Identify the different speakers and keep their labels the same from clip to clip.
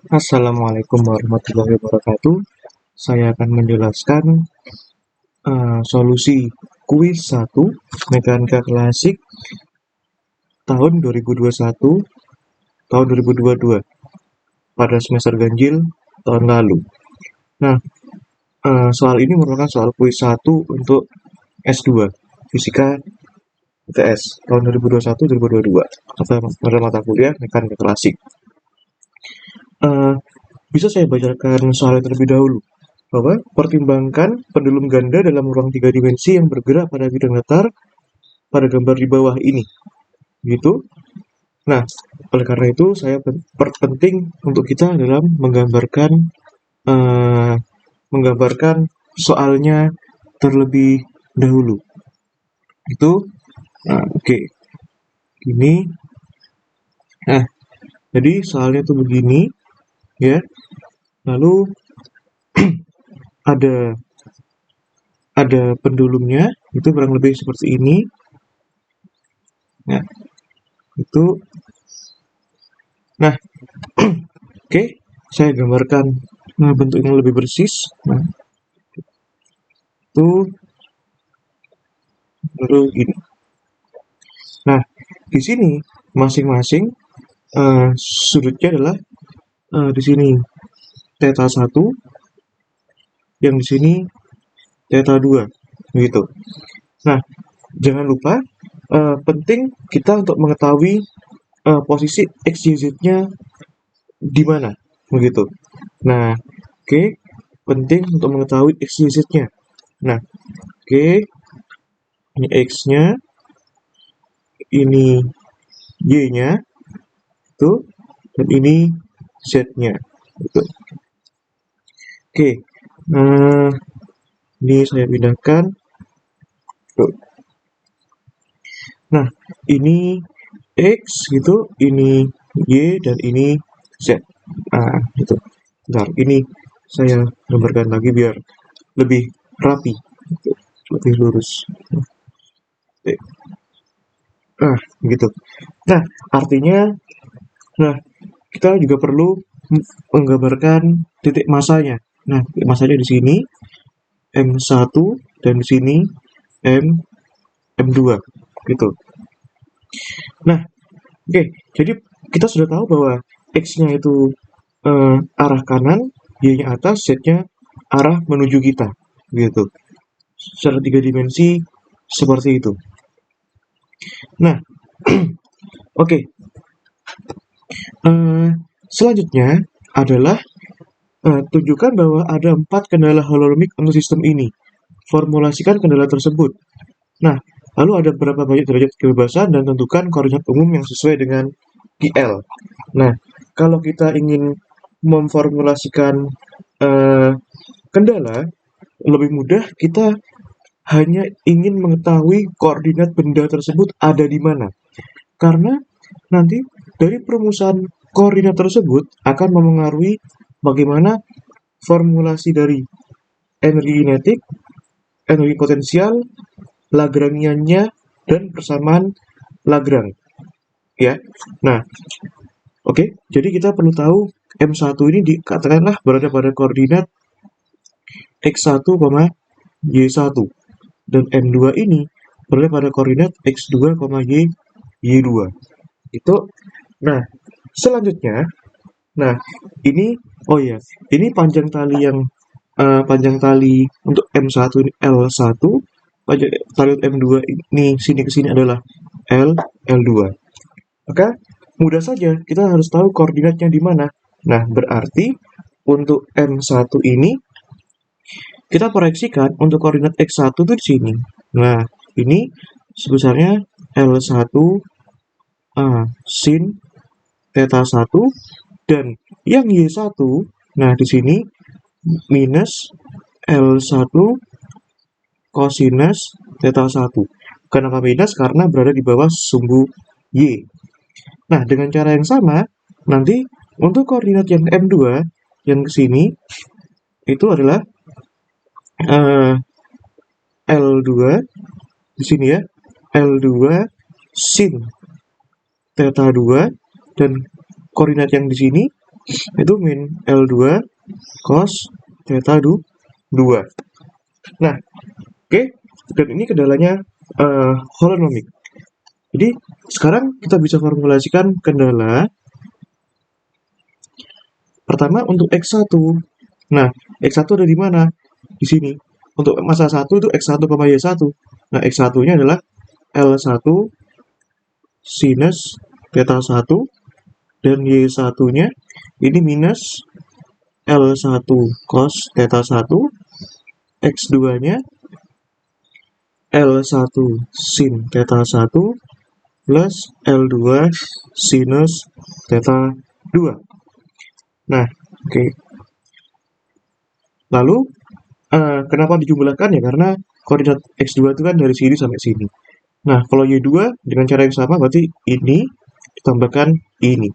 Speaker 1: Assalamualaikum warahmatullahi wabarakatuh. Saya akan menjelaskan solusi kuis 1 Mekanika Klasik tahun 2021 tahun 2022 pada semester ganjil tahun lalu. Nah, soal ini merupakan soal kuis 1 untuk S2 Fisika ITS tahun 2021-2022 pada mata kuliah Mekanika Klasik. Bisa saya bacakan soalnya terlebih dahulu, bahwa pertimbangkan pendulum ganda dalam ruang 3 dimensi yang bergerak pada bidang datar pada gambar di bawah ini. Gitu. Nah, oleh karena itu saya penting untuk kita dalam menggambarkan soalnya terlebih dahulu. Itu oke. Ini jadi soalnya tuh begini ya. Lalu ada pendulumnya, itu kurang lebih seperti ini. Nah, itu. Nah, oke, saya gambarkan bentuk yang lebih persis. Nah, itu baru ini. Nah, di sini masing-masing sudutnya adalah di sini theta 1, yang di sini theta 2, begitu. Nah, jangan lupa penting kita untuk mengetahui posisi x, y, z-nya di mana, begitu. Nah, oke, penting untuk mengetahui x, y, z-nya. Nah, oke, ini x-nya, ini y-nya, itu, dan ini z-nya, gitu. Oke, nah, ini saya pindahkan. Tuh. Nah, ini x gitu, ini y, dan ini z. Nah, gitu. Bentar, ini saya gambarkan lagi biar lebih rapi, gitu. Lebih lurus. Nah, gitu. Nah, artinya, kita juga perlu menggambarkan titik masanya. Nah, titik masanya di sini M1 dan di sini M2 gitu. Nah, oke, jadi kita sudah tahu bahwa X-nya itu arah kanan, Y-nya atas, Z-nya arah menuju kita, gitu. Secara 3 dimensi seperti itu. Nah, oke. Selanjutnya adalah tunjukkan bahwa ada 4 kendala holonomik untuk sistem ini. Formulasikan kendala tersebut. Nah, lalu ada berapa banyak derajat kebebasan dan tentukan koordinat umum yang sesuai dengan QL. Nah, kalau kita ingin memformulasikan kendala, lebih mudah kita hanya ingin mengetahui koordinat benda tersebut ada di mana. Karena nanti dari perumusan koordinat tersebut akan memengaruhi bagaimana formulasi dari energi kinetik, energi potensial, Lagrangiannya, dan persamaan Lagrange. Ya. Nah, oke, jadi kita perlu tahu M1 ini dikatakanlah berada pada koordinat X1, Y1, dan M2 ini berada pada koordinat X2, Y2. Itu. Nah, selanjutnya, ini ini panjang tali panjang tali untuk M1 ini L1, panjang tali M2 ini sini ke sini adalah L2. Maka mudah saja kita harus tahu koordinatnya di mana. Nah, berarti untuk M1 ini kita proyeksikan untuk koordinat X1 itu di sini. Nah, ini sebesarnya L1 sin theta 1, dan yang Y1, nah di sini minus L1 cosinus theta 1. Kenapa minus? Karena berada di bawah sumbu Y. Nah, dengan cara yang sama, nanti untuk koordinat yang M2, yang ke sini, itu adalah L2, di sini ya, L2 sin theta 2, dan koordinat yang di sini itu min L2 cos theta 2. Nah, oke, dan ini kendalanya holonomik. Jadi sekarang kita bisa formulasikan kendala pertama untuk X1. Nah, X1 ada di mana? Di sini. Untuk masa 1 itu X1, Y1. Nah, X1-nya adalah L1 sinus theta 1 dan Y1-nya ini minus L1 cos theta 1, X2-nya L1 sin theta 1 plus L2 sinus theta 2. Nah, oke. Lalu, kenapa dijumlahkan ya? Karena koordinat X2 itu kan dari sini sampai sini. Nah, kalau Y2 dengan cara yang sama berarti ini ditambahkan ini.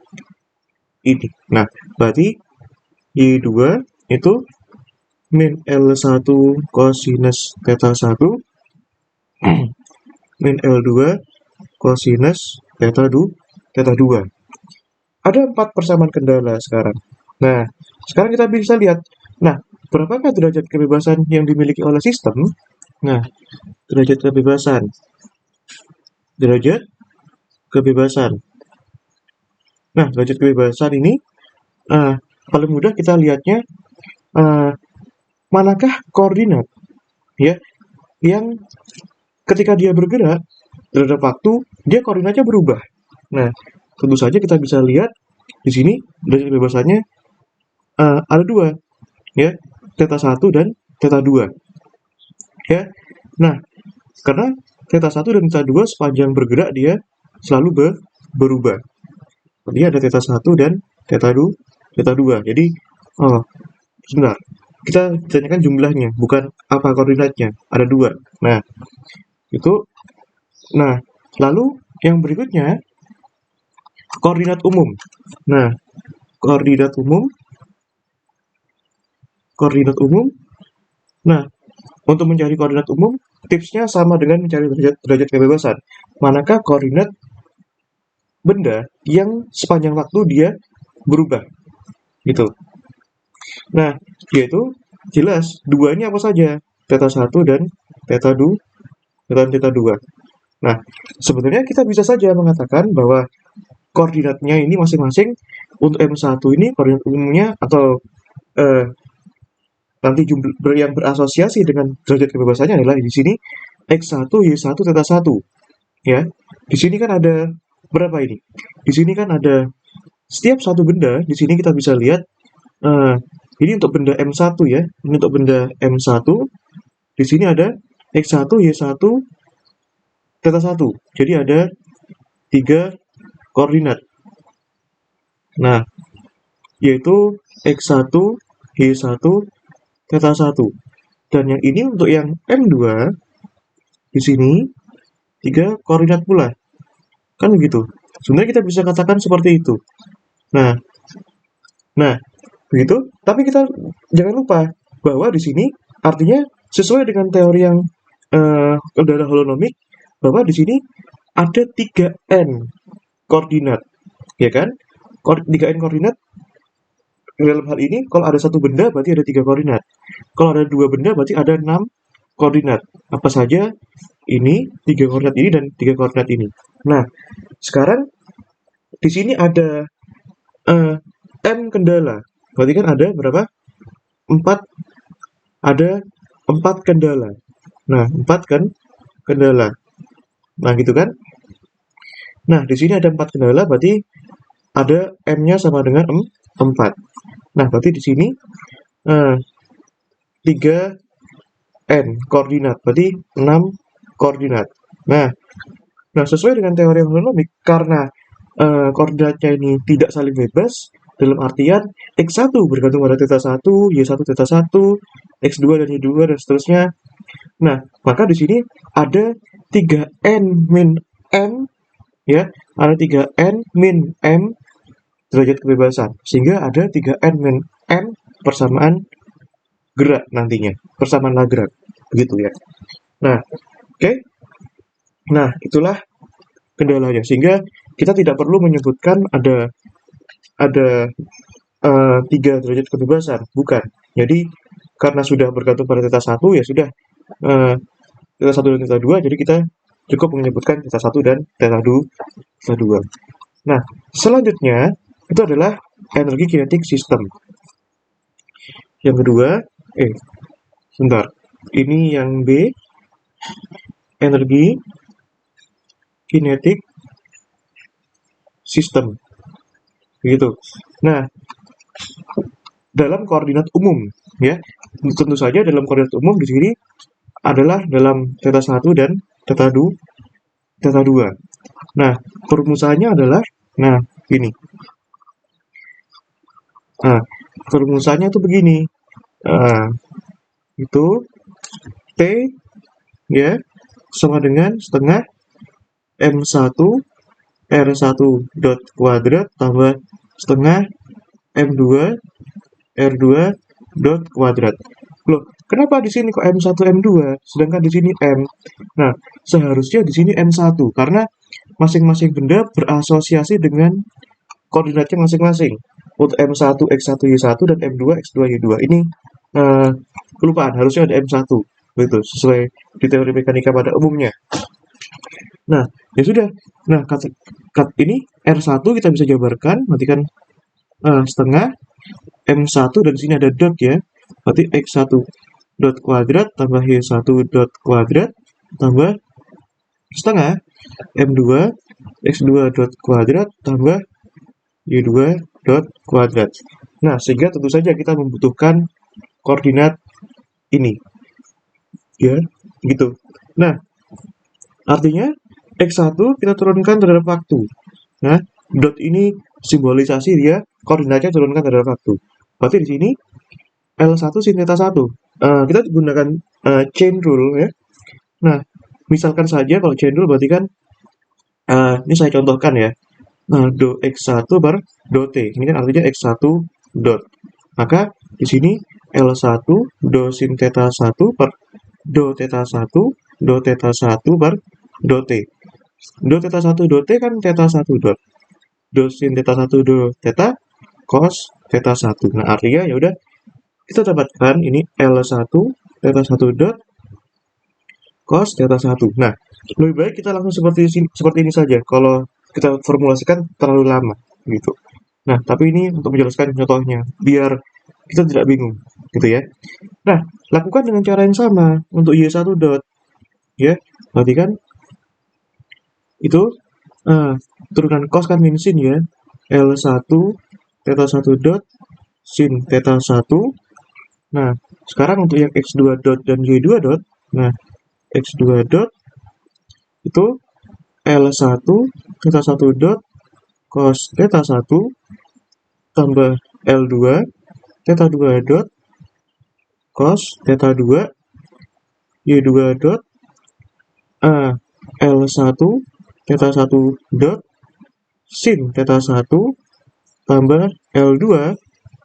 Speaker 1: Ini. Nah, berarti Y2 itu min L1 cosinus theta 1 min L2 cosinus theta 2. Ada 4 persamaan kendala sekarang. Nah, sekarang kita bisa lihat. Nah, berapakah derajat kebebasan yang dimiliki oleh sistem? Nah, derajat kebebasan. Derajat kebebasan. Nah, derajat kebebasan ini paling mudah kita lihatnya manakah koordinat ya yang ketika dia bergerak terhadap waktu dia koordinatnya berubah. Nah, tentu saja kita bisa lihat di sini derajat kebebasannya ada dua ya, theta 1 dan theta 2 ya. Nah, karena theta 1 dan theta 2 sepanjang bergerak dia selalu berubah. Jadi ada theta 1 dan theta 2. Jadi sebentar, kita tanyakan jumlahnya, bukan apa koordinatnya. Ada dua. Nah, itu. Nah, lalu yang berikutnya koordinat umum. Nah, koordinat umum. Nah, untuk mencari koordinat umum, tipsnya sama dengan mencari derajat kebebasan. Manakah koordinat benda yang sepanjang waktu dia berubah? Gitu. Nah, yaitu jelas duanya apa saja? Theta 1 dan theta 2. Nah, sebenarnya kita bisa saja mengatakan bahwa koordinatnya ini masing-masing untuk M1 ini koordinat umumnya atau nanti jumlah yang berasosiasi dengan derajat kebebasannya adalah di sini X1, Y1, theta 1. Ya. Di sini kan ada berapa ini? Di sini kan ada setiap satu benda, di sini kita bisa lihat ini untuk benda M1 ya. Ini untuk benda M1. Di sini ada X1, Y1, theta 1. Jadi ada 3 koordinat. Nah, yaitu X1, Y1, theta 1. Dan yang ini untuk yang M2 di sini 3 koordinat pula. Kan begitu. Sebenarnya kita bisa katakan seperti itu. Nah, begitu. Tapi kita jangan lupa bahwa di sini artinya sesuai dengan teori yang kendala holonomik bahwa di sini ada 3n koordinat, ya kan? 3n koordinat dalam hal ini kalau ada satu benda berarti ada 3 koordinat. Kalau ada 2 benda berarti ada 6 koordinat. Apa saja? Ini 3 koordinat ini dan 3 koordinat ini. Nah, sekarang di sini ada m kendala. Berarti kan ada berapa? 4. Ada 4 kendala. Nah, 4 kan kendala. Nah, gitu kan? Nah, di sini ada 4 kendala, berarti ada M-nya sama dengan 4. Nah, berarti di sini 3N koordinat, berarti 6 koordinat. Nah, sesuai dengan teori holonomik, karena koordinatnya ini tidak saling bebas, dalam artian X1 bergantung pada theta 1, Y1 theta 1, X2 dan Y2 dan seterusnya. Nah, maka di sini ada 3N min M ya, ada 3N min M derajat kebebasan. Sehingga ada 3N min M persamaan gerak nantinya, persamaan Lagrange. Begitu ya. Nah, oke. Nah, itulah kendalanya. Sehingga kita tidak perlu menyebutkan ada 3 derajat kebebasan, bukan. Jadi karena sudah bergantung pada theta 1 ya sudah, theta 1 dan theta 2, jadi kita cukup menyebutkan theta 1 dan theta 2. Nah, selanjutnya itu adalah energi kinetik sistem. Yang kedua, sebentar. Ini yang B, energi kinetik sistem. Begitu. Nah, dalam koordinat umum ya. Tentu saja dalam koordinat umum di sini adalah dalam theta 1 dan theta 2. Nah, perumusannya adalah ini. Nah, perumusannya itu begini. Itu T ya sama dengan setengah M1 R1 dot kuadrat tambah setengah M2 R2 dot kuadrat. Loh, kenapa di sini kok M1 M2 sedangkan di sini M? Nah, seharusnya di sini M1 karena masing-masing benda berasosiasi dengan koordinatnya masing-masing. Untuk M1 X1 Y1 dan M2 X2 Y2. Ini kelupaan, harusnya ada M1 begitu sesuai di teori mekanika pada umumnya. Nah, ya sudah. Nah, kat ini R1 kita bisa jabarkan, berarti kan setengah M1 dan sini ada dot ya. Berarti X1 dot kuadrat tambah Y1 dot kuadrat tambah setengah M2 X2 dot kuadrat tambah Y2 dot kuadrat. Nah, sehingga tentu saja kita membutuhkan koordinat ini. Ya, gitu. Nah, artinya X1 kita turunkan terhadap waktu. Nah, dot ini simbolisasi dia koordinatnya turunkan terhadap waktu. Berarti di sini L1 sin theta 1. Kita gunakan chain rule ya. Nah, misalkan saja kalau chain rule berarti kan ini saya contohkan ya. Do X1 per do T. Ini kan artinya X1 dot. Maka di sini L1 do sin theta 1 per do theta 1 do theta 1 per do T. Do theta 1 do T kan theta 1 dot. Do sin theta 1 do theta cos theta 1. Nah, artinya ya udah kita dapatkan ini L1 theta 1 dot cos theta 1. Nah, lebih baik kita langsung seperti ini saja. Kalau kita formulasikan terlalu lama gitu. Nah, tapi ini untuk menjelaskan contohnya biar kita tidak bingung gitu ya. Nah, lakukan dengan cara yang sama untuk Y1 dot ya. Berarti kan itu turunan cos kan min sin ya. L1 theta 1 dot sin theta 1. Nah, sekarang untuk yang X2 dot dan Y2 dot. Nah, X2 dot itu L1 theta 1 dot cos theta 1 tambah L2 theta 2 dot cos theta 2 Y2 dot L1 theta 1 dot sin theta 1 tambah L2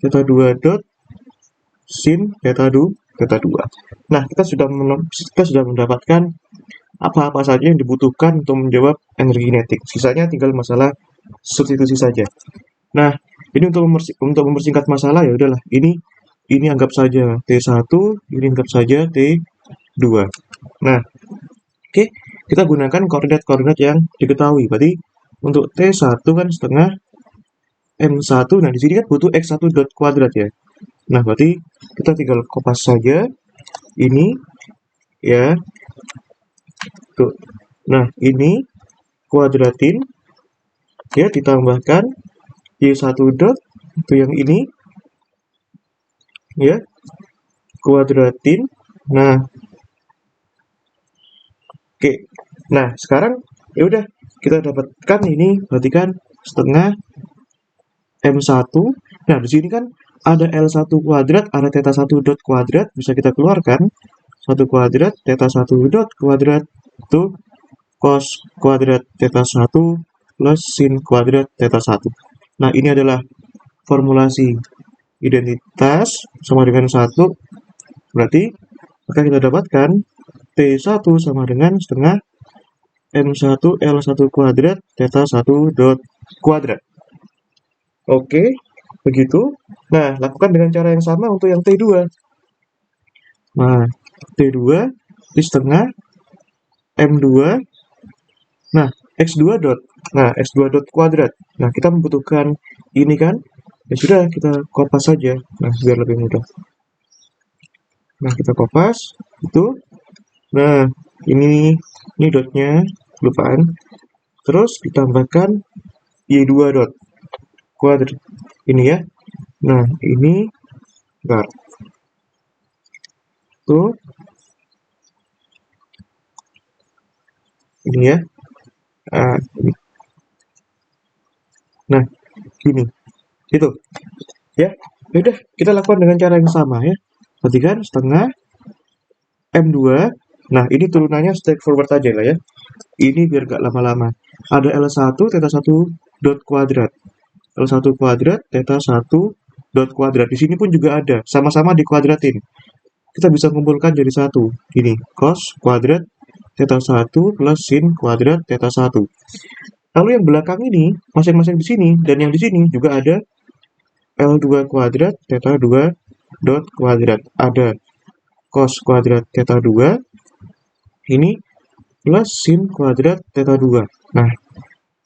Speaker 1: theta 2 dot sin theta 2. Nah, kita sudah mendapatkan apa-apa saja yang dibutuhkan untuk menjawab energi kinetik. Sisanya tinggal masalah substitusi saja. Nah, ini untuk mempersingkat masalah ya udahlah. Ini anggap saja T1, ini anggap saja T2. Nah, oke, kita gunakan koordinat-koordinat yang diketahui. Berarti untuk T1 kan setengah M1. Nah, di sini kan butuh X1 dot kuadrat ya. Nah, berarti kita tinggal kopas saja ini ya. Tuh. Nah, ini kuadratin ya, ditambahkan Y1 dot itu yang ini ya, kuadratin. Nah, oke. Nah, sekarang ya udah kita dapatkan ini berarti kan setengah M1. Nah, di sini kan ada L1 kuadrat, ada theta 1 dot kuadrat, bisa kita keluarkan. 1 kuadrat, theta 1 dot kuadrat, itu cos kuadrat theta 1 plus sin kuadrat theta 1. Nah, ini adalah formulasi identitas sama dengan 1. Berarti, maka kita dapatkan T1 sama dengan setengah M1 L1 kuadrat theta 1 dot kuadrat. Oke, begitu. Nah, lakukan dengan cara yang sama untuk yang T2. Nah, T2 di setengah M2. Nah, X2 dot. Nah, X2 dot kuadrat. Nah, kita membutuhkan ini kan? Ya sudah, kita kopas saja. Nah, biar lebih mudah. Nah, kita kopas. Itu. Nah, ini dotnya. Lupaan. Terus ditambahkan Y2 dot kuadrat. Ini ya. Nah, ini. Bentar. Tuh. Ini ya. Ini. Nah, gini. Itu. Ya. Udah, kita lakukan dengan cara yang sama ya. Perhatikan setengah M2. Nah, ini turunannya straightforward aja lah ya. Ini biar gak lama-lama. Ada L1 theta 1 dot kuadrat. L1 kuadrat theta 1 dot kuadrat. Di sini pun juga ada, sama-sama dikuadratin. Kita bisa kumpulkan jadi satu. Ini cos kuadrat theta 1 plus sin kuadrat theta 1. Lalu yang belakang ini masing-masing di sini dan yang di sini juga ada L2 kuadrat theta 2 dot kuadrat. Ada cos kuadrat theta 2 ini plus sin kuadrat theta 2. Nah,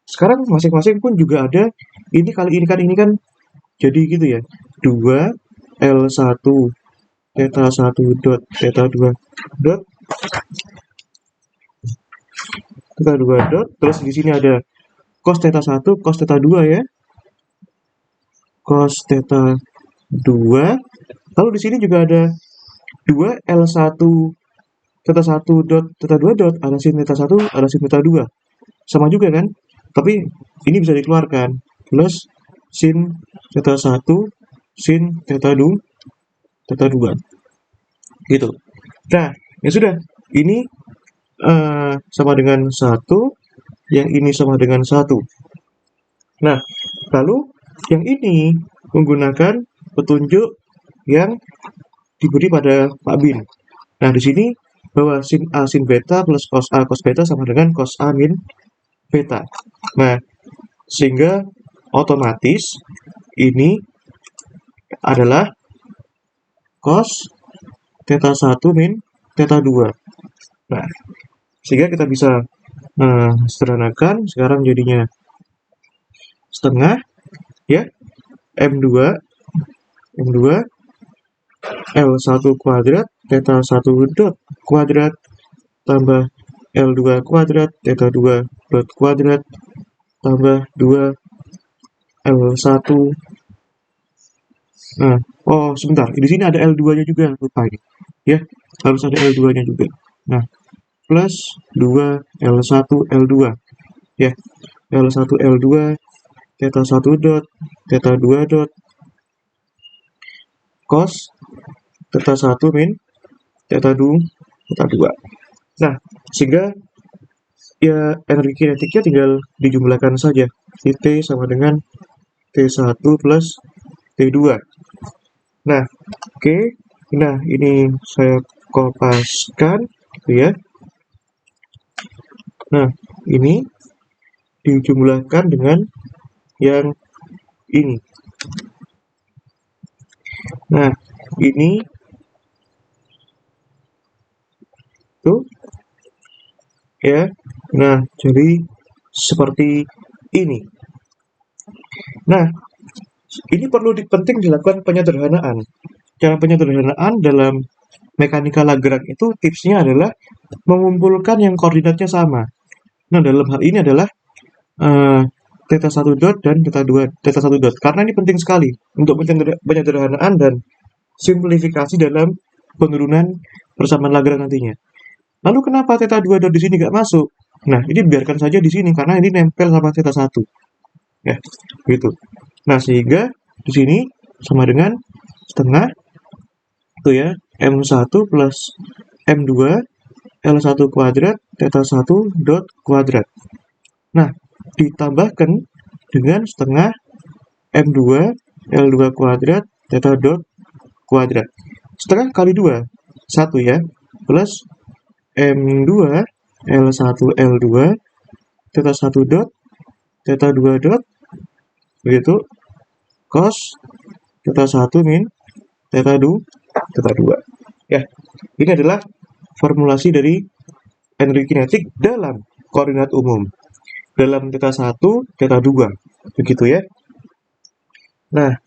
Speaker 1: sekarang masing-masing pun juga ada ini kali ini kan jadi gitu ya. 2 L1 theta 1 dot theta 2 dot theta 2 dot, terus di sini ada cos theta 1 cos theta 2 ya. Cos theta 2. Lalu di sini juga ada 2 L1 theta 1 dot theta 2 dot, ada sin theta 1, ada sin theta 2. Sama juga kan? Tapi ini bisa dikeluarkan. Plus sin theta 1 sin theta 2 theta 2. Gitu. Nah, ya sudah. Ini sama dengan 1, yang ini sama dengan 1. Nah, lalu yang ini menggunakan petunjuk yang diberi pada Pak Bin. Nah, di sini bahwa sin A sin beta plus cos A cos beta sama dengan cos A min beta. Nah, sehingga otomatis ini adalah cos theta 1 min theta 2. Nah, sehingga kita bisa sederhanakan sekarang jadinya setengah ya M2 L1 kuadrat theta 1 dot kuadrat tambah L2 kuadrat theta 2 dot kuadrat tambah 2 L1. Nah, oh sebentar, di sini ada L2-nya juga, lupa ini. Ya, harus ada L2-nya juga. Nah, plus 2 L1 L2. Ya, L1 L2 theta 1 dot theta 2 dot cos theta 1 min theta 2. Nah, sehingga ya energi kinetiknya tinggal dijumlahkan saja. T sama dengan T1 plus T2. Nah, oke. Nah, ini saya kopaskan gitu ya. Nah, ini dijumlahkan dengan yang ini. Nah, ini tuh ya. Nah, jadi seperti ini. Nah, ini perlu penting dilakukan penyederhanaan. Cara penyederhanaan dalam mekanika Lagrange itu tipsnya adalah mengumpulkan yang koordinatnya sama. Nah, dalam hal ini adalah theta 1 dot dan theta 1 dot. Karena ini penting sekali untuk penyederhanaan dan simplifikasi dalam penurunan persamaan Lagrange nantinya. Lalu kenapa theta 2 dot di sini nggak masuk? Nah, ini biarkan saja di sini karena ini nempel sama theta 1. Ya, gitu. Nah, sehingga di sini sama dengan setengah itu ya, M1 plus M2 L1 kuadrat theta 1 dot kuadrat. Nah, ditambahkan dengan setengah M2 L2 kuadrat theta dot kuadrat. Setengah kali 2, 1 ya, plus M2 L1 L2 theta 1 dot theta 2 dot begitu cos theta 1 min theta 2. Ya, ini adalah formulasi dari energi kinetik dalam koordinat umum. Dalam theta 1, theta 2. Begitu ya. Nah,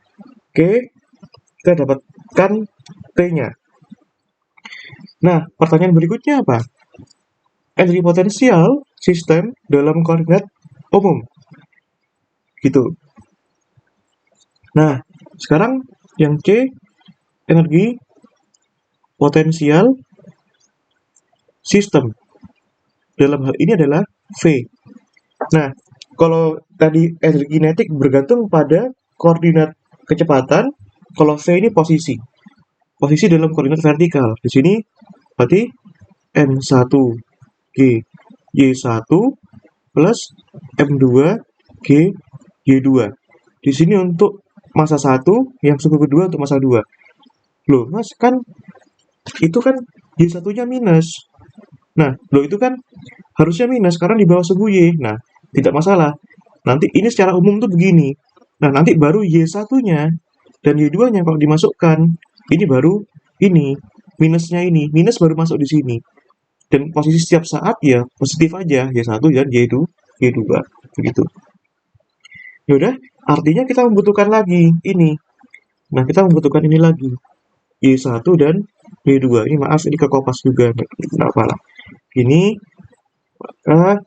Speaker 1: oke, kita dapatkan T-nya. Nah, pertanyaan berikutnya apa? Energi potensial sistem dalam koordinat umum. Gitu. Nah, sekarang yang C, energi potensial sistem. Dalam hal ini adalah V. Nah, kalau tadi energi kinetik bergantung pada koordinat kecepatan, kalau V ini posisi. Posisi dalam koordinat vertikal. Di sini berarti M1G Y1 plus M2 G Y2. Di sini untuk massa 1, yang suku kedua untuk massa 2. Loh, Mas, kan itu kan Y1-nya minus. Nah, loh itu kan harusnya minus karena di bawah suku Y. Nah, tidak masalah. Nanti ini secara umum tuh begini. Nah, nanti baru Y1-nya dan Y2-nya kalau dimasukkan, ini baru ini, minusnya ini. Minus baru masuk di sini. Dan posisi setiap saat ya positif aja, Y1 dan Y2. Begitu. Yaudah, artinya kita membutuhkan lagi ini. Nah, kita membutuhkan ini lagi. Y1 dan Y2. Ini maaf, ini kekopas juga. Nggak apa-apa. Ini, maka,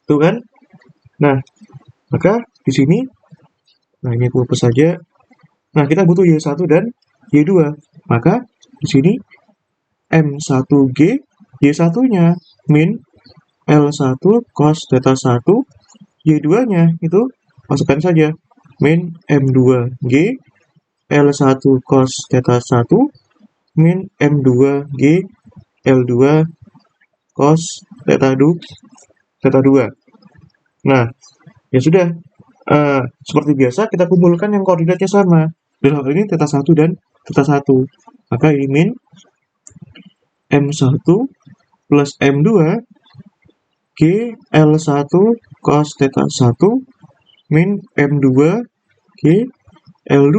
Speaker 1: itu kan. Nah, maka di sini, nah ini aku hapus saja. Nah, kita butuh Y1 dan Y2. Maka di sini M1G Y1-nya min L1 cos theta 1, Y2-nya itu masukkan saja min M2G L1 cos theta 1 min M2G L2 cos theta 2. Nah, ya sudah. Seperti biasa, kita kumpulkan yang koordinatnya sama. Dalam hal ini theta 1 dan theta 1. Maka ini min M1 plus M2 G L1 cos theta 1 min M2 G L2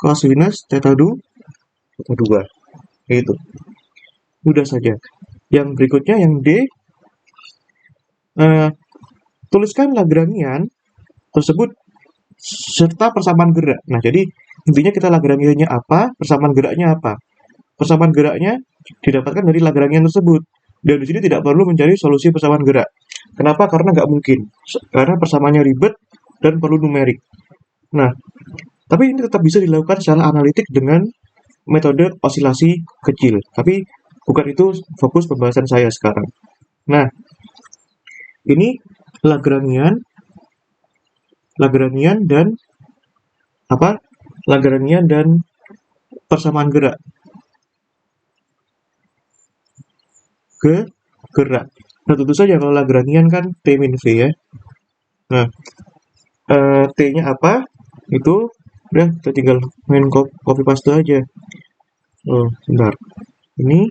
Speaker 1: cosinus theta 2. Itu. Mudah saja. Yang berikutnya, yang D, tuliskan Lagrangian tersebut serta persamaan gerak. Nah, jadi intinya kita Lagrangiannya apa, persamaan geraknya apa. Persamaan geraknya didapatkan dari Lagrangian tersebut. Dan di sini tidak perlu mencari solusi persamaan gerak. Kenapa? Karena nggak mungkin. Karena persamaannya ribet dan perlu numerik. Nah, tapi ini tetap bisa dilakukan secara analitik dengan metode osilasi kecil. Tapi bukan itu fokus pembahasan saya sekarang. Nah, ini Lagrangian dan apa? Lagrangian dan persamaan gerak. Gerak. Nah, tentu saja kalau Lagrangian kan T min V ya. Nah, T-nya apa? Itu udah kita tinggal main copy paste aja. Oh, sebentar. Ini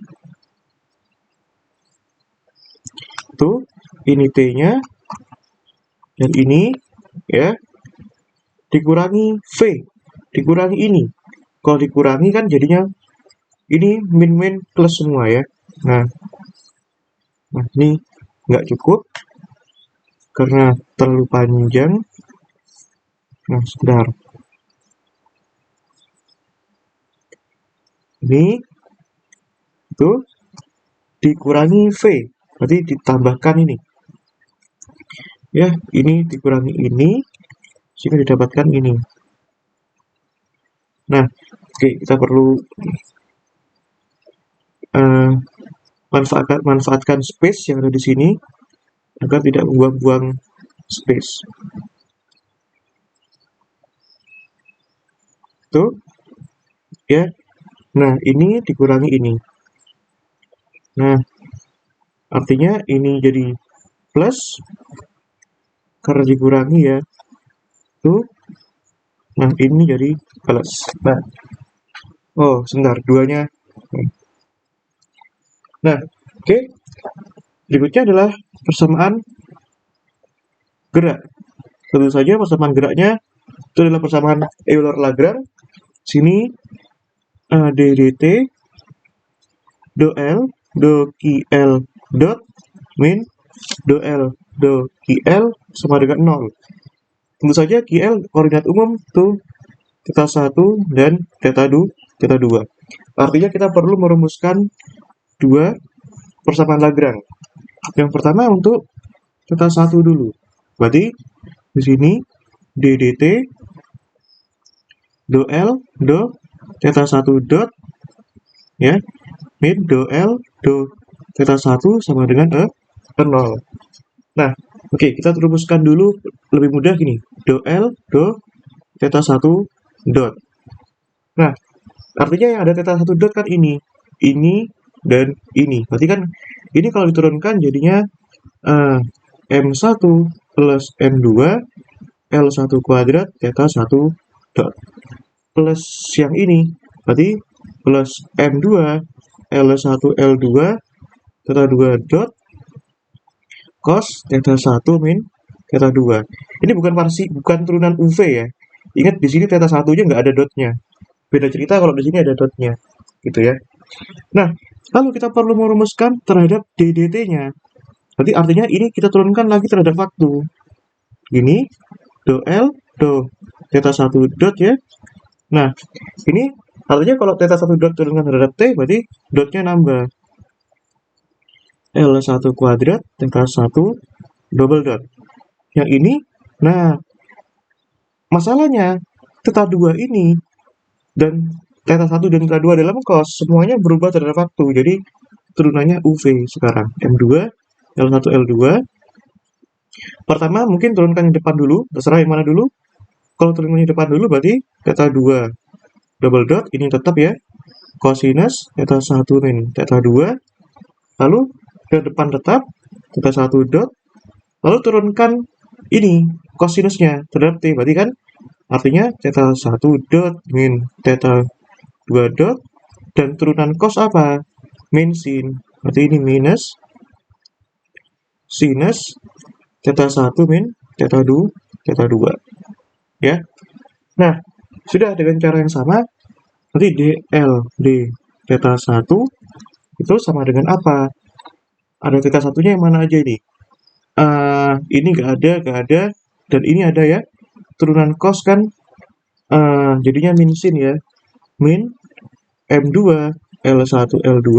Speaker 1: tuh, ini T-nya dan ini ya dikurangi V, dikurangi ini. Kalau dikurangi kan jadinya ini min plus semua ya. Nah ini nggak cukup karena terlalu panjang. Nah, sebentar. Ini itu dikurangi V, berarti ditambahkan ini. Ya, ini dikurangi ini sehingga didapatkan ini. Nah, oke, kita perlu manfaatkan space yang ada di sini agar tidak membuang-buang space. Tuh, ya. Nah, ini dikurangi ini. Nah, artinya ini jadi plus karena dikurangi ya. Tuh. Nah, ini jadi plus. Nah, oh, sebentar, duanya. Nah, oke. Berikutnya adalah persamaan gerak. Tentu saja persamaan geraknya Itu adalah persamaan Euler-Lagrange. Sini DDT do L do QL dot min do L do QL sama dengan 0. Tentu saja QL koordinat umum tuh theta 1 dan theta 2. Artinya kita perlu merumuskan dua persamaan Lagrange. Yang pertama untuk theta 1 dulu. Berarti di sini DDT do L do theta 1 dot ya min do L do theta 1 sama dengan 0. Nah, oke, kita rumuskan dulu lebih mudah gini. Do L do theta 1 dot. Nah, artinya yang ada theta 1 dot kan ini, dan ini. Berarti kan ini kalau diturunkan jadinya M1 plus M2 L1 kuadrat theta 1 dot. Plus yang ini, berarti plus M2 L1 L2 theta 2 dot cos theta 1 min theta 2. Ini bukan turunan UV ya. Ingat di sini theta 1-nya nggak ada dotnya. Beda cerita kalau di sini ada dotnya. Gitu ya. Nah, lalu kita perlu merumuskan terhadap DDT-nya. Berarti artinya ini kita turunkan lagi terhadap waktu. Gini, do L, do theta 1 dot ya. Nah, ini artinya kalau theta 1 dot turunkan terhadap T, berarti dotnya nambah. L1 kuadrat, theta 1, double dot. Yang ini, nah, masalahnya, theta 2 ini, dan theta 1 dan theta 2 dalam cos, semuanya berubah terhadap waktu. Jadi, turunannya UV sekarang. M2, L1, L2. Pertama, mungkin turunkan yang depan dulu, terserah yang mana dulu. Kalau turunkan yang depan dulu, berarti theta 2, double dot, ini tetap ya, cosinus, theta 1 min theta 2. Lalu, ke depan tetap, theta 1 dot, lalu turunkan ini, cosinusnya terhadap T, berarti kan, artinya theta 1 dot min theta 2 dot, dan turunan cos apa? Min sin, berarti ini minus sinus theta 1 min theta 2, ya. Nah, sudah dengan cara yang sama, nanti dl d theta 1 itu sama dengan apa? Ada theta 1-nya yang mana aja ini? Ini nggak ada, dan ini ada ya. Turunan cos kan, jadinya min sin ya. Min M2 L1 L2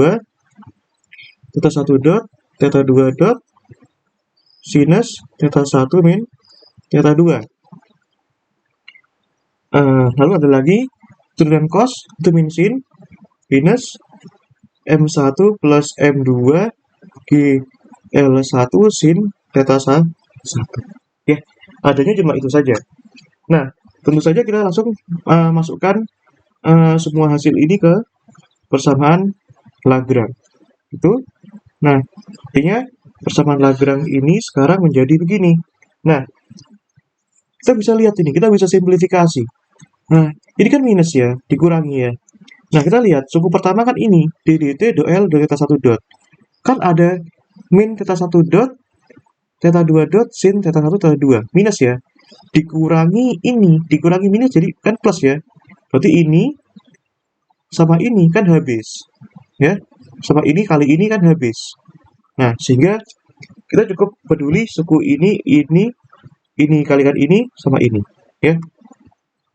Speaker 1: theta 1 dot, theta 2 dot, sinus theta 1 min theta 2. Lalu ada lagi turunan cos itu min sin minus M1 plus M2 G L1 sin theta 1. Ya, adanya cuma itu saja. Nah, tentu saja kita langsung masukkan semua hasil ini ke persamaan Lagrange. Itu. Nah, artinya persamaan Lagrange ini sekarang menjadi begini. Nah, kita bisa lihat ini, kita bisa simplifikasi. Nah, ini kan minus ya, dikurangi ya. Nah, kita lihat, suku pertama kan ini, DDT do L do theta 1 dot. Kan ada min theta 1 dot, theta 2 dot, sin theta 1, theta 2. Minus ya. Dikurangi ini, dikurangi minus jadi kan plus ya. Berarti ini sama ini kan habis. Ya, sama ini kali ini kan habis. Nah, sehingga kita cukup peduli suku ini kalikan ini sama ini. Ya,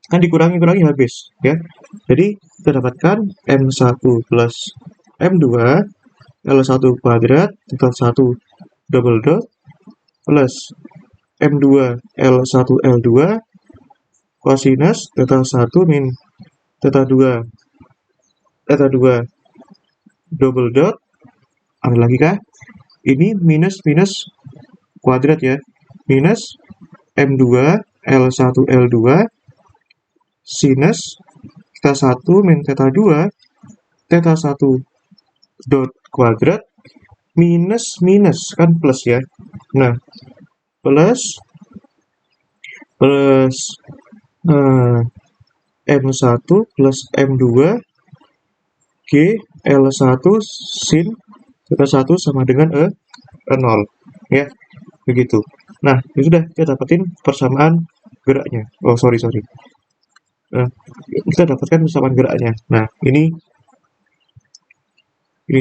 Speaker 1: kan dikurangi habis ya. Jadi kita dapatkan M1 plus M2 L1 kuadrat theta 1 double dot plus M2 L1 L2 cosinus theta 1 min theta 2 double dot. Ada lagi kah? Ini minus kuadrat ya. Minus M2 L1 L2 sinus theta 1 min theta 2 theta 1 dot kuadrat minus kan plus ya. Nah, plus M1 plus M2 G L1 sin theta 1 sama dengan 0 ya, begitu. Nah, ya sudah, kita dapetin persamaan geraknya. Oh, sorry. Nah, kita dapatkan persamaan geraknya. Nah, ini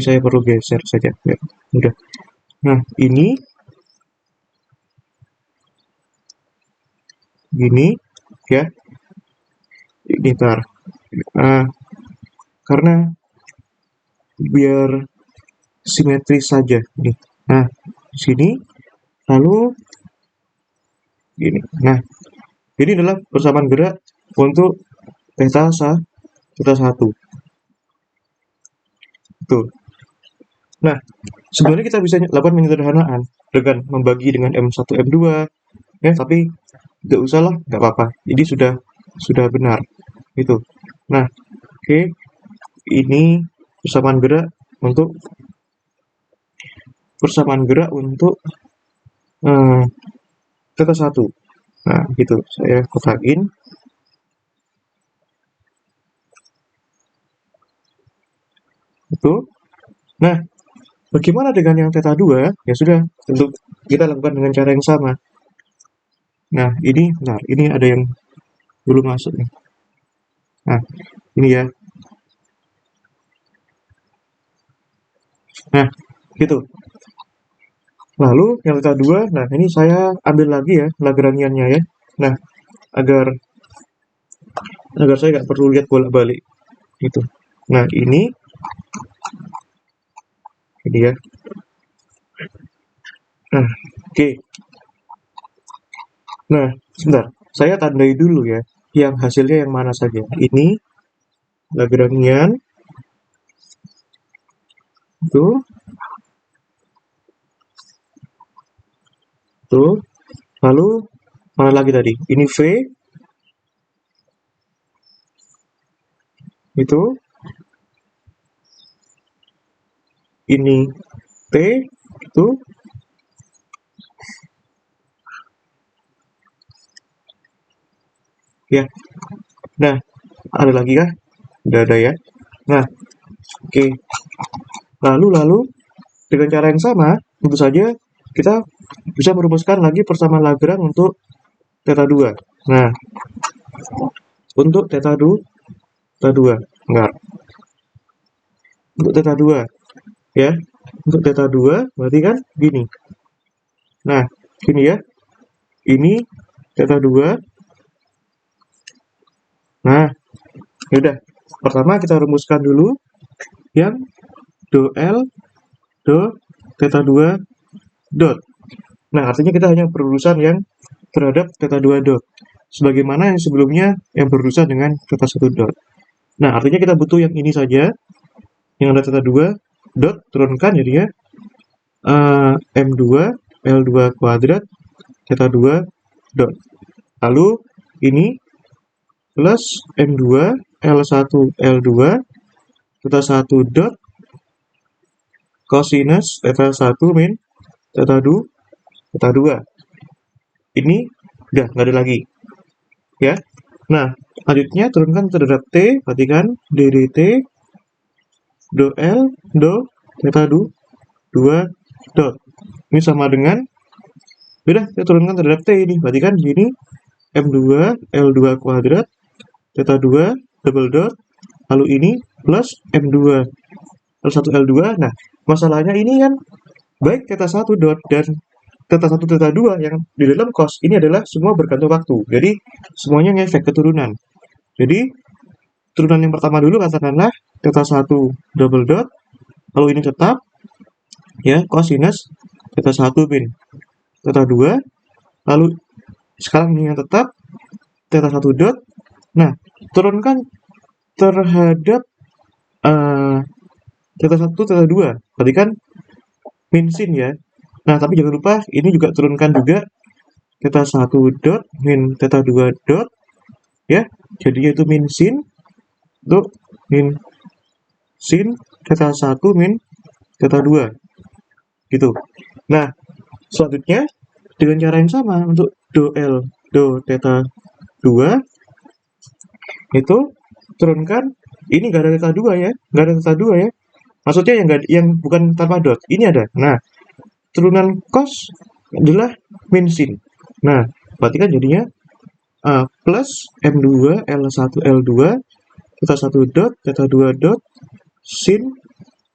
Speaker 1: saya perlu geser saja. Ya, udah. Nah, ini gini ya. Ini tar. Nah, karena biar simetris saja nih. Nah, di sini lalu gini. Nah, ini adalah persamaan gerak untuk theta 1. Tuh. Nah, sebenarnya kita bisa lakukan penyederhanaan dengan membagi dengan M1, M2 ya, tapi nggak usah lah, nggak apa-apa. Ini sudah benar. Itu. Nah, oke. Ini persamaan gerak untuk theta 1. Nah, gitu. Saya kotakin. Itu. Nah, bagaimana dengan yang theta 2? Ya sudah, tentu kita lakukan dengan cara yang sama. Nah, ini ada yang belum masuk nih. Nah, ini ya. Nah, gitu. Lalu yang theta 2, nah ini saya ambil lagi ya Lagrangiannya ya. Nah, agar saya nggak perlu lihat bolak-balik gitu. Nah, ini ya. Nah, oke. Nah, sebentar. Saya tandai dulu ya. Yang hasilnya yang mana saja. Ini Lagrangian. Tuh. Tuh. Lalu mana lagi tadi? Ini V. Itu. Ini T. Itu. Ya. Nah, ada lagi kah? Udah ada ya. Nah, oke. Lalu dengan cara yang sama, tentu saja kita bisa merumuskan lagi persamaan Lagrange untuk theta 2. Nah, untuk theta 2. Enggak. Untuk theta 2 ya. Untuk theta 2 berarti kan gini. Nah, gini ya. Ini theta 2. Nah, yaudah. Pertama kita rumuskan dulu yang do L do theta 2 dot. Nah, artinya kita hanya berurusan yang terhadap theta 2 dot. Sebagaimana yang sebelumnya yang berurusan dengan theta 1 dot. Nah, artinya kita butuh yang ini saja. Yang ada theta 2 dot, turunkan jadinya M2 L2 kuadrat theta 2 dot. Lalu ini plus M2 L1 L2 theta 1 dot cosinus theta 1 min theta 2. Ini udah nggak ada lagi ya. Nah, lanjutnya turunkan terhadap T, perhatikan ddt do L do theta 2 dot. Ini sama dengan, udah kita turunkan terhadap T ini, perhatikan gini M2 L2 kuadrat theta 2 double dot, lalu ini plus M2 L1 L2. Nah, masalahnya ini kan baik theta 1 dot dan theta 1 theta 2 yang di dalam cos ini adalah semua bergantung waktu. Jadi semuanya ngefek keturunan. Jadi turunan yang pertama dulu katakanlah theta 1 double dot, lalu ini tetap ya cosinus theta 1 min theta 2, lalu sekarang ini yang tetap theta 1 dot. Nah, turunkan terhadap theta 1 theta 2, berarti kan min sin ya. Nah, tapi jangan lupa ini juga turunkan juga theta 1 dot min theta 2 dot ya. Jadinya itu min sin untuk min sin theta 1 min theta 2 gitu. Nah, selanjutnya dengan cara yang sama untuk do L do theta 2 itu turunkan, ini nggak ada theta 2 ya, nggak ada theta 2 ya. Maksudnya yang bukan tanpa dot, ini ada. Nah, turunan cos adalah min sin. Nah, berarti kan jadinya plus M2 L1 L2 theta 1 dot theta 2 dot sin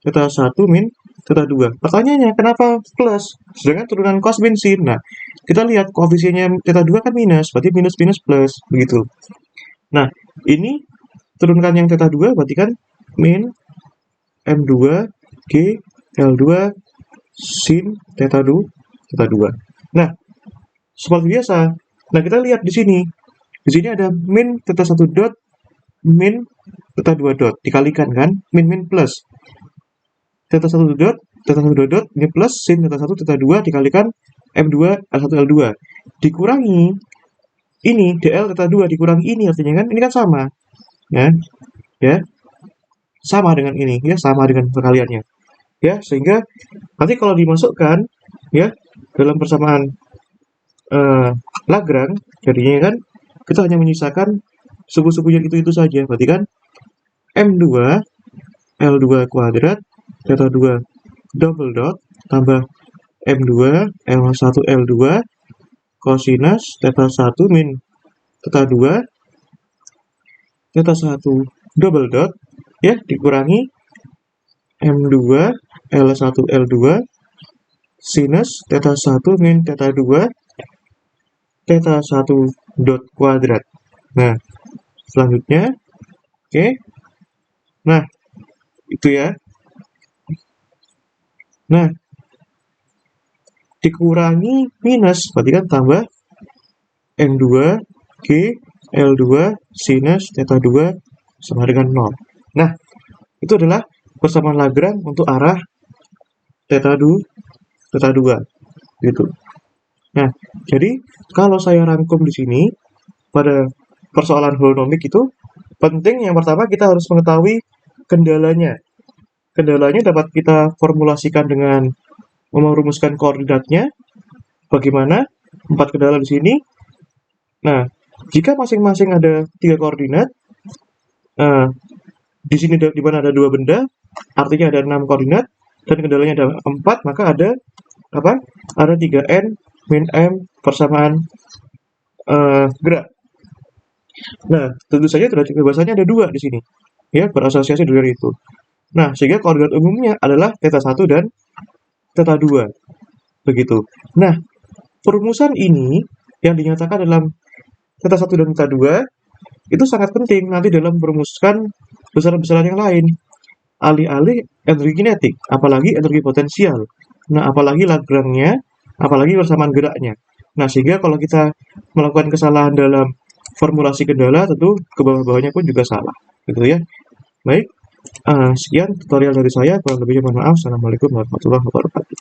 Speaker 1: theta 1 min theta 2. Pertanyaannya kenapa plus? Sedangkan turunan cos min sin. Nah, kita lihat koefisiennya theta 2 kan minus, berarti minus minus plus begitu. Nah, ini turunkan yang theta 2 berarti kan min M2 G L2 sin theta 2. Nah, seperti biasa. Nah, kita lihat di sini. Di sini ada min theta 1 dot min theta 2 dot dikalikan kan? Min plus theta 1 dot theta 1 dot ini plus sin theta 1 theta 2 dikalikan M2 L1 L2 dikurangi ini DL theta 2 dikurangi ini, artinya kan ini kan sama. Ya. Sama dengan ini ya, sama dengan perkaliannya. Ya, sehingga nanti kalau dimasukkan ya dalam persamaan Lagrange, jadinya kan kita hanya menyisakan suku-suku yang itu saja. Berarti kan M2 L2 kuadrat theta 2 double dot tambah M2 L1 L2 cosinus theta 1 min theta 2 theta 1 double dot ya dikurangi M2 L1 L2 sinus theta 1 min theta 2 theta 1 dot kuadrat. Nah, selanjutnya oke. Nah, itu ya. Nah, dikurangi minus berarti kan tambah M2 G L2 sinus theta 2 sama dengan 0. Nah, itu adalah persamaan Lagrange untuk arah theta 2 gitu. Nah, jadi kalau saya rangkum di sini pada persoalan holonomik itu penting yang pertama kita harus mengetahui kendalanya. Kendalanya dapat kita formulasikan dengan merumuskan koordinatnya. Bagaimana? 4 kendala di sini. Nah, jika masing-masing ada 3 koordinat, di sini di mana ada 2 benda, artinya ada 6 koordinat dan kendalanya ada 4, maka ada apa? Ada 3n min m persamaan gerak. Nah, tentu saja bahasanya ada 2 di sini. Ya, berasosiasi dari itu. Nah, sehingga koordinat umumnya adalah theta 1 dan theta 2. Begitu. Nah, perumusan ini yang dinyatakan dalam theta 1 dan theta 2 itu sangat penting nanti dalam merumuskan besaran-besaran yang lain. Alih-alih energi kinetik, apalagi energi potensial. Nah, apalagi Lagrange-nya, apalagi persamaan geraknya. Nah, sehingga kalau kita melakukan kesalahan dalam formulasi kendala, tentu ke bawah-bawahnya pun juga salah. Gitu ya. Baik, sekian tutorial dari saya. Kurang lebihnya mohon maaf. Assalamualaikum warahmatullahi wabarakatuh.